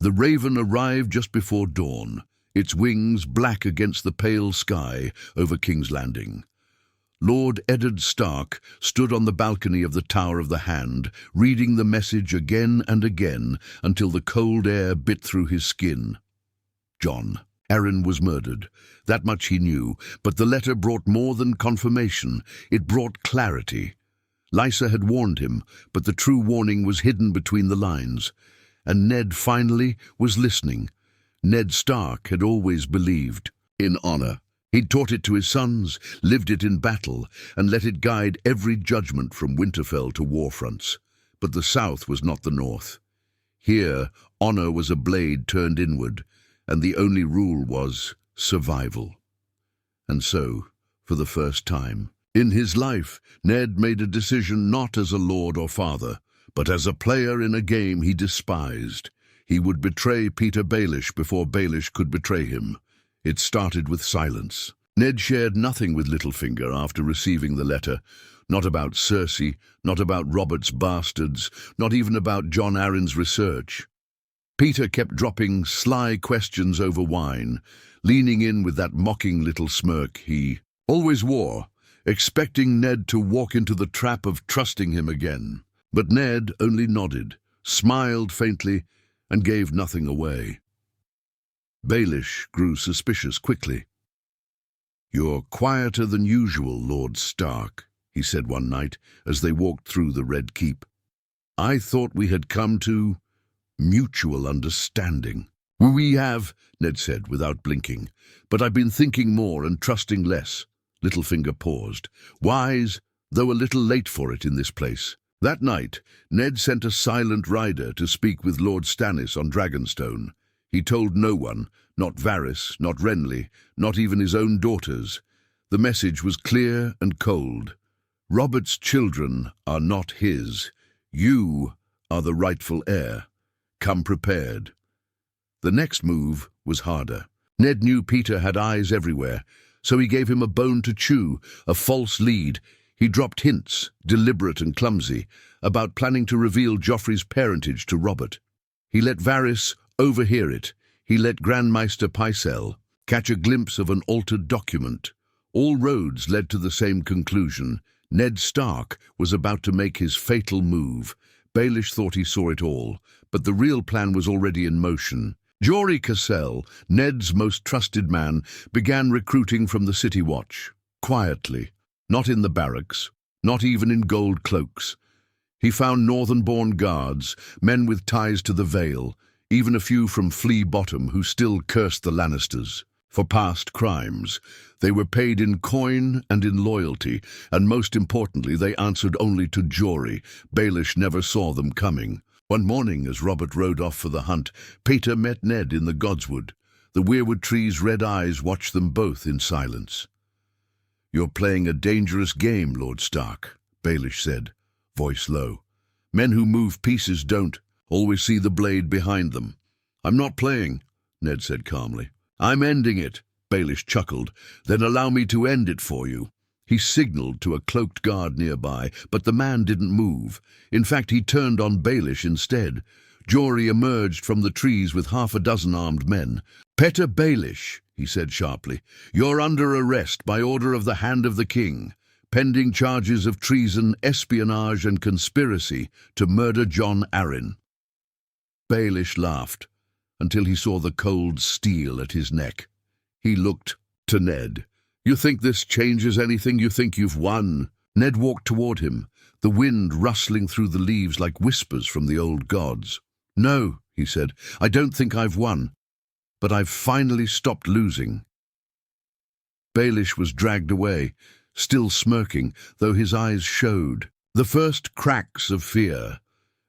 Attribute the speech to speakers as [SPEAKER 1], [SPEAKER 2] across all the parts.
[SPEAKER 1] The raven arrived just before dawn, its wings black against the pale sky over King's Landing. Lord Eddard Stark stood on the balcony of the Tower of the Hand, reading the message again and again until the cold air bit through his skin. Jon Arryn was murdered. That much he knew, but the letter brought more than confirmation. It brought clarity. Lysa had warned him, but the true warning was hidden between the lines. And Ned finally was listening. Ned Stark had always believed in honor. He'd taught it to his sons, lived it in battle, and let it guide every judgment from Winterfell to warfronts. But the South was not the North. Here, honor was a blade turned inward, and the only rule was survival. And so, for the first time in his life, Ned made a decision not as a lord or father, but as a player in a game he despised. He would betray Peter Baelish before Baelish could betray him. It started with silence. Ned shared nothing with Littlefinger after receiving the letter. Not about Cersei, not about Robert's bastards, not even about Jon Arryn's research. Peter kept dropping sly questions over wine, leaning in with that mocking little smirk he always wore, expecting Ned to walk into the trap of trusting him again. But Ned only nodded, smiled faintly, and gave nothing away. Baelish grew suspicious quickly. "You're quieter than usual, Lord Stark," he said one night as they walked through the Red Keep. "I thought we had come to mutual understanding." "We have," Ned said without blinking, "but I've been thinking more and trusting less." Littlefinger paused, wise, though a little late for it in this place. That night, Ned sent a silent rider to speak with Lord Stannis on Dragonstone. He told no one, not Varys, not Renly, not even his own daughters. The message was clear and cold. Robert's children are not his. You are the rightful heir. Come prepared. The next move was harder. Ned knew Peter had eyes everywhere, so he gave him a bone to chew, a false lead. He dropped hints, deliberate and clumsy, about planning to reveal Joffrey's parentage to Robert. He let Varys overhear it. He let Grandmaster Pycelle catch a glimpse of an altered document. All roads led to the same conclusion. Ned Stark was about to make his fatal move. Baelish thought he saw it all, but the real plan was already in motion. Jory Cassell, Ned's most trusted man, began recruiting from the City Watch. Quietly, not in the barracks, not even in gold cloaks. He found northern-born guards, men with ties to the Vale, even a few from Flea Bottom who still cursed the Lannisters for past crimes. They were paid in coin and in loyalty, and most importantly, they answered only to Jory. Baelish never saw them coming. One morning, as Robert rode off for the hunt, Peter met Ned in the Godswood. The weirwood tree's red eyes watched them both in silence. "You're playing a dangerous game, Lord Stark," Baelish said, voice low. "Men who move pieces don't always see the blade behind them." "I'm not playing," Ned said calmly. "I'm ending it," Baelish chuckled. "Then allow me to end it for you." He signaled to a cloaked guard nearby, but the man didn't move. In fact, he turned on Baelish instead. Jory emerged from the trees with half a dozen armed men. "Peter Baelish," he said sharply, "you're under arrest by order of the Hand of the King, pending charges of treason, espionage and conspiracy to murder Jon Arryn." Baelish laughed until he saw the cold steel at his neck. He looked to Ned. "You think this changes anything? You think you've won?" Ned walked toward him, the wind rustling through the leaves like whispers from the old gods. "No," he said, "I don't think I've won, but I've finally stopped losing." Baelish was dragged away, still smirking, though his eyes showed the first cracks of fear.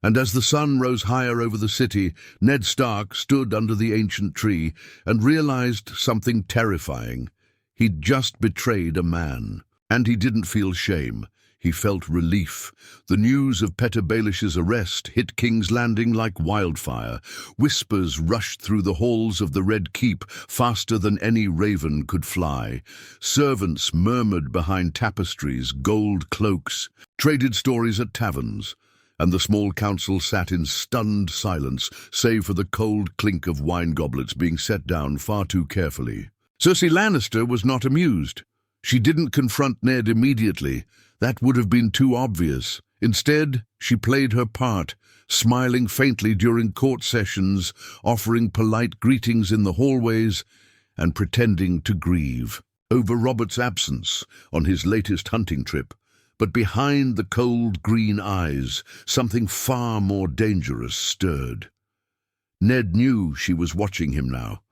[SPEAKER 1] And as the sun rose higher over the city, Ned Stark stood under the ancient tree and realized something terrifying. He'd just betrayed a man, and he didn't feel shame. He felt relief. The news of Peter Baelish's arrest hit King's Landing like wildfire. Whispers rushed through the halls of the Red Keep faster than any raven could fly. Servants murmured behind tapestries, gold cloaks, traded stories at taverns. and the small council sat in stunned silence, save for the cold clink of wine goblets being set down far too carefully. Cersei Lannister was not amused. She didn't confront Ned immediately. That would have been too obvious. Instead, she played her part, smiling faintly during court sessions, offering polite greetings in the hallways, and pretending to grieve over Robert's absence on his latest hunting trip. But behind the cold green eyes, something far more dangerous stirred. Ned knew she was watching him now.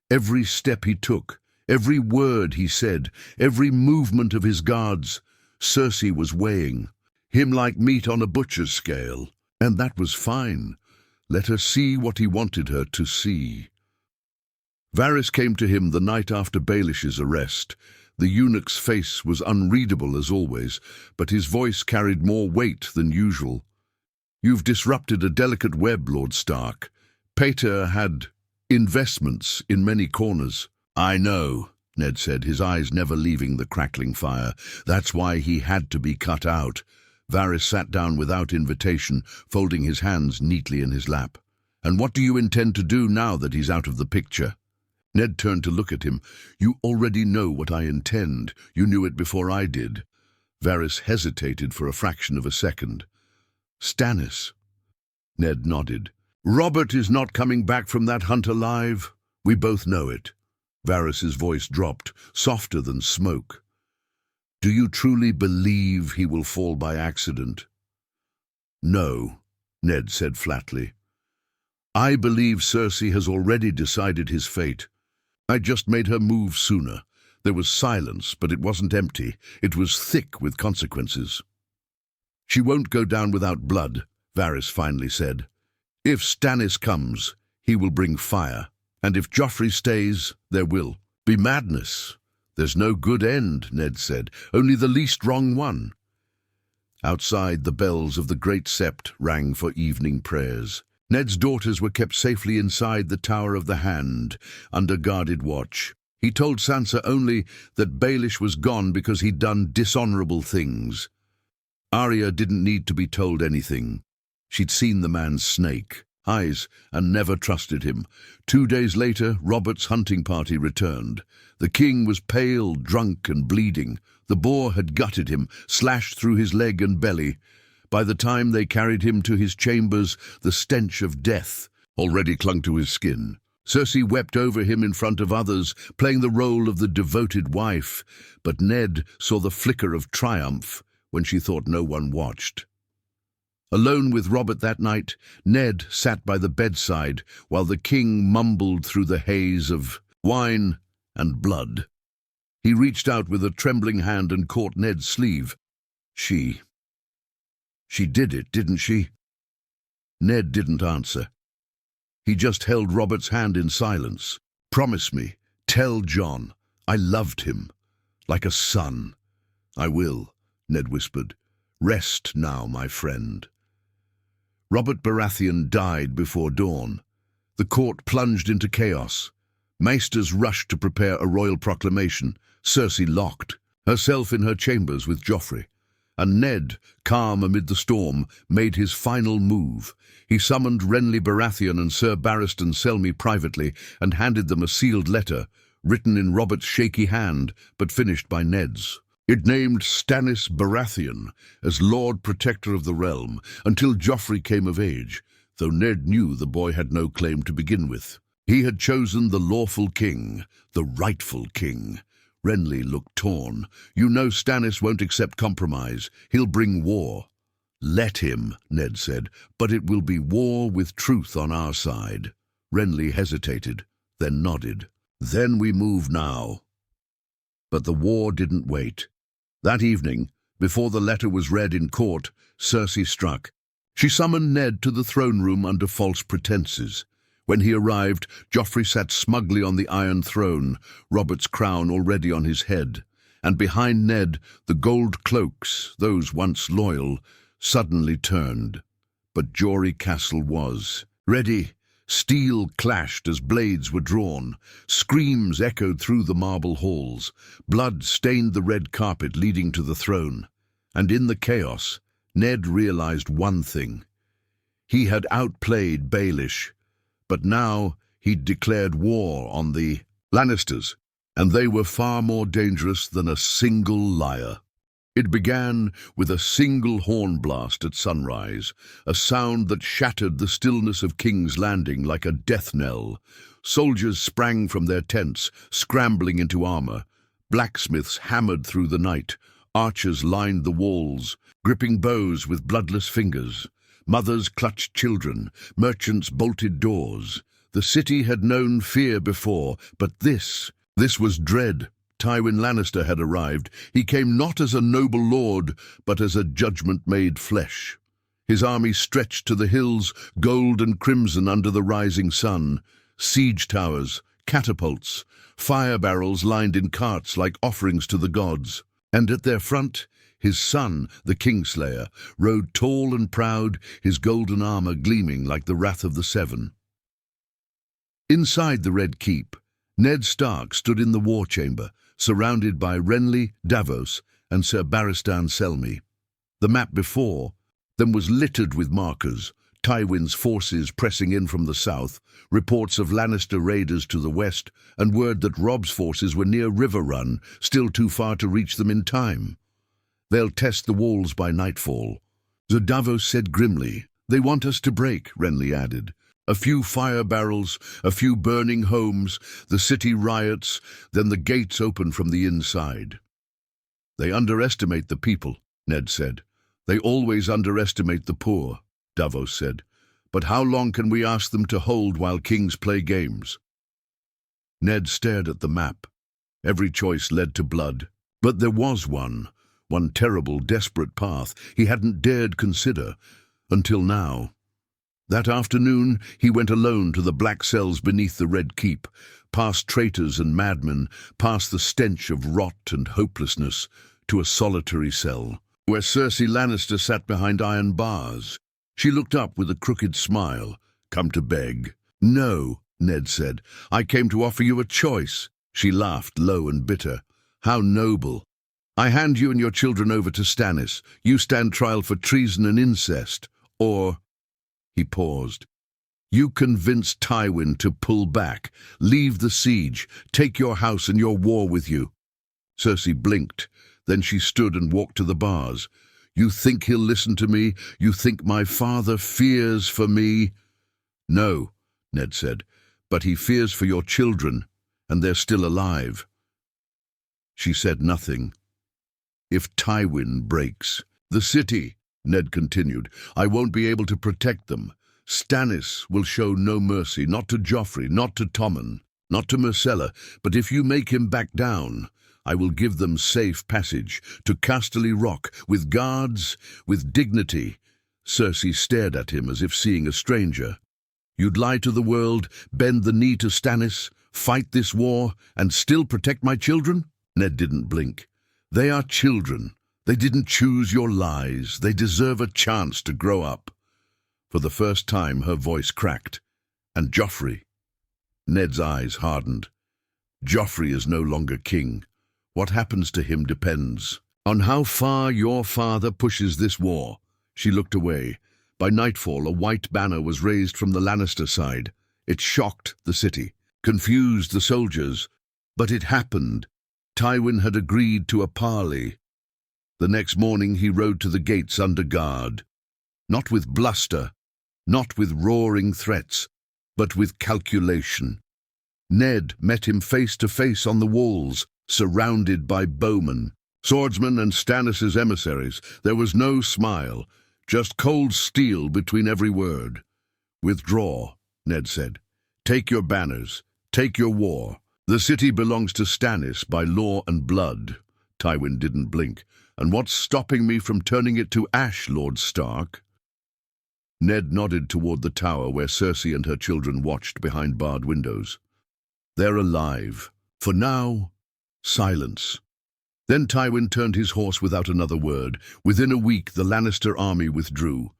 [SPEAKER 1] Every step he took, every word he said, every movement of his guards, Cersei was weighing him like meat on a butcher's scale. And that was fine. Let her see what he wanted her to see. Varys came to him the night after Baelish's arrest. The eunuch's face was unreadable as always, but his voice carried more weight than usual. "You've disrupted a delicate web, Lord Stark. Pater had investments in many corners." "I know," Ned said, his eyes never leaving the crackling fire. "That's why he had to be cut out." Varys sat down without invitation, folding his hands neatly in his lap. "And what do you intend to do now that he's out of the picture?" Ned turned to look at him. "You already know what I intend. You knew it before I did." Varys hesitated for a fraction of a second. "Stannis." Ned nodded. "Robert is not coming back from that hunt alive. We both know it." Varys's voice dropped, softer than smoke. "Do you truly believe he will fall by accident?" "No," Ned said flatly. "I believe Cersei has already decided his fate. I just made her move sooner. There was silence, but it wasn't empty. It was thick with consequences." "She won't go down without blood," Varys finally said. "If Stannis comes, he will bring fire. And if Joffrey stays, there will be madness." "There's no good end," Ned said. "Only the least wrong one." Outside, the bells of the Great Sept rang for evening prayers. Ned's daughters were kept safely inside the Tower of the Hand, under guarded watch. He told Sansa only that Baelish was gone because he'd done dishonorable things. Arya didn't need to be told anything. She'd seen the man's snake eyes and never trusted him. 2 days later, Robert's hunting party returned. The king was pale, drunk, and bleeding. The boar had gutted him, slashed through his leg and belly. By the time they carried him to his chambers, the stench of death already clung to his skin. Cersei wept over him in front of others, playing the role of the devoted wife, but Ned saw the flicker of triumph when she thought no one watched. Alone with Robert that night, Ned sat by the bedside while the king mumbled through the haze of wine and blood. He reached out with a trembling hand and caught Ned's sleeve. She did it, didn't she?" Ned didn't answer. He just held Robert's hand in silence. "Promise me, tell Jon. I loved him, like a son." "I will," Ned whispered. "Rest now, my friend." Robert Baratheon died before dawn. The court plunged into chaos. Maesters rushed to prepare a royal proclamation. Cersei locked herself in her chambers with Joffrey. And Ned, calm amid the storm, made his final move. He summoned Renly Baratheon and Sir Barristan Selmy privately and handed them a sealed letter, written in Robert's shaky hand, but finished by Ned's. It named Stannis Baratheon as Lord Protector of the realm until Joffrey came of age, though Ned knew the boy had no claim to begin with. He had chosen the lawful king, the rightful king. Renly looked torn. "You know Stannis won't accept compromise. He'll bring war." "Let him," Ned said, "but it will be war with truth on our side." Renly hesitated, then nodded. "Then we move now." But the war didn't wait. That evening, before the letter was read in court, Cersei struck. She summoned Ned to the throne room under false pretenses. When he arrived, Joffrey sat smugly on the Iron Throne, Robert's crown already on his head. And behind Ned, the gold cloaks, those once loyal, suddenly turned. But Jory Castle was ready. Steel clashed as blades were drawn. Screams echoed through the marble halls. Blood stained the red carpet leading to the throne. And in the chaos, Ned realized one thing. He had outplayed Baelish, but now he'd declared war on the Lannisters, and they were far more dangerous than a single liar. It began with a single horn blast at sunrise, a sound that shattered the stillness of King's Landing like a death knell. Soldiers sprang from their tents, scrambling into armor. Blacksmiths hammered through the night. Archers lined the walls, gripping bows with bloodless fingers. Mothers clutched children. Merchants bolted doors. The city had known fear before, but this was dread. Tywin Lannister had arrived. He came not as a noble lord, but as a judgment made flesh. His army stretched to the hills, gold and crimson under the rising sun. Siege towers, catapults, fire barrels lined in carts like offerings to the gods. And at their front, his son, the Kingslayer, rode tall and proud, his golden armor gleaming like the wrath of the Seven. Inside the Red Keep, Ned Stark stood in the war chamber, surrounded by Renly, Davos, and Ser Barristan Selmy. The map before them was littered with markers, Tywin's forces pressing in from the south, reports of Lannister raiders to the west, and word that Robb's forces were near River Run, still too far to reach them in time. They'll test the walls by nightfall. Ser Davos said grimly. They want us to break, Renly added. A few fire barrels, a few burning homes, the city riots, then the gates open from the inside. They underestimate the people, Ned said. They always underestimate the poor, Davos said. But how long can we ask them to hold while kings play games? Ned stared at the map. Every choice led to blood. But there was one terrible, desperate path he hadn't dared consider, until now. That afternoon, he went alone to the black cells beneath the Red Keep, past traitors and madmen, past the stench of rot and hopelessness, to a solitary cell, where Cersei Lannister sat behind iron bars. She looked up with a crooked smile. Come to beg. No, Ned said. I came to offer you a choice. She laughed, low and bitter. How noble. I hand you and your children over to Stannis. You stand trial for treason and incest. Or... He paused. You convince Tywin to pull back, leave the siege, take your house and your war with you. Cersei blinked. Then she stood and walked to the bars. You think he'll listen to me? You think my father fears for me? No, Ned said, but he fears for your children, and they're still alive. She said nothing. If Tywin breaks, the city, Ned continued, I won't be able to protect them. Stannis will show no mercy, not to Joffrey, not to Tommen, not to Myrcella, but if you make him back down, I will give them safe passage to Casterly Rock, with guards, with dignity. Cersei stared at him as if seeing a stranger. You'd lie to the world, bend the knee to Stannis, fight this war, and still protect my children? Ned didn't blink. They are children. They didn't choose your lies. They deserve a chance to grow up. For the first time, her voice cracked. And Joffrey? Ned's eyes hardened. Joffrey is no longer king. What happens to him depends on how far your father pushes this war. She looked away. By nightfall, a white banner was raised from the Lannister side. It shocked the city, confused the soldiers. But it happened. Tywin had agreed to a parley. The next morning he rode to the gates under guard. Not with bluster, not with roaring threats, but with calculation. Ned met him face to face on the walls, surrounded by bowmen, swordsmen and Stannis' emissaries. There was no smile, just cold steel between every word. Withdraw, Ned said. Take your banners, take your war. The city belongs to Stannis by law and blood. Tywin didn't blink. And what's stopping me from turning it to ash, Lord Stark? Ned nodded toward the tower where Cersei and her children watched behind barred windows. They're alive. For now, silence. Then Tywin turned his horse without another word. Within a week, the Lannister army withdrew.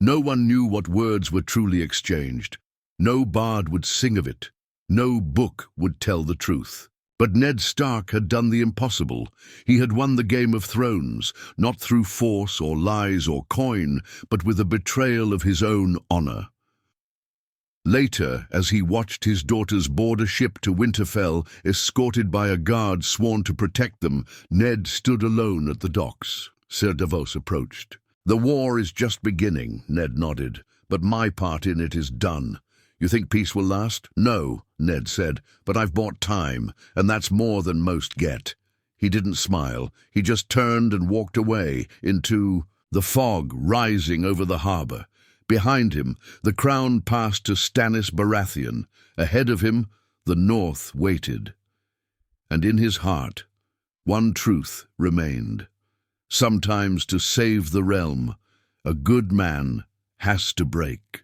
[SPEAKER 1] No one knew what words were truly exchanged. No bard would sing of it. No book would tell the truth. But Ned Stark had done the impossible. He had won the Game of Thrones, not through force or lies or coin, but with a betrayal of his own honor. Later, as he watched his daughters board a ship to Winterfell, escorted by a guard sworn to protect them, Ned stood alone at the docks. Sir Davos approached. "The war is just beginning," Ned nodded, "but my part in it is done. You think peace will last?" "No," Ned said, "but I've bought time, and that's more than most get." He didn't smile. He just turned and walked away into the fog rising over the harbor. Behind him, the crown passed to Stannis Baratheon. Ahead of him, the North waited. And in his heart, one truth remained. Sometimes to save the realm, a good man has to break.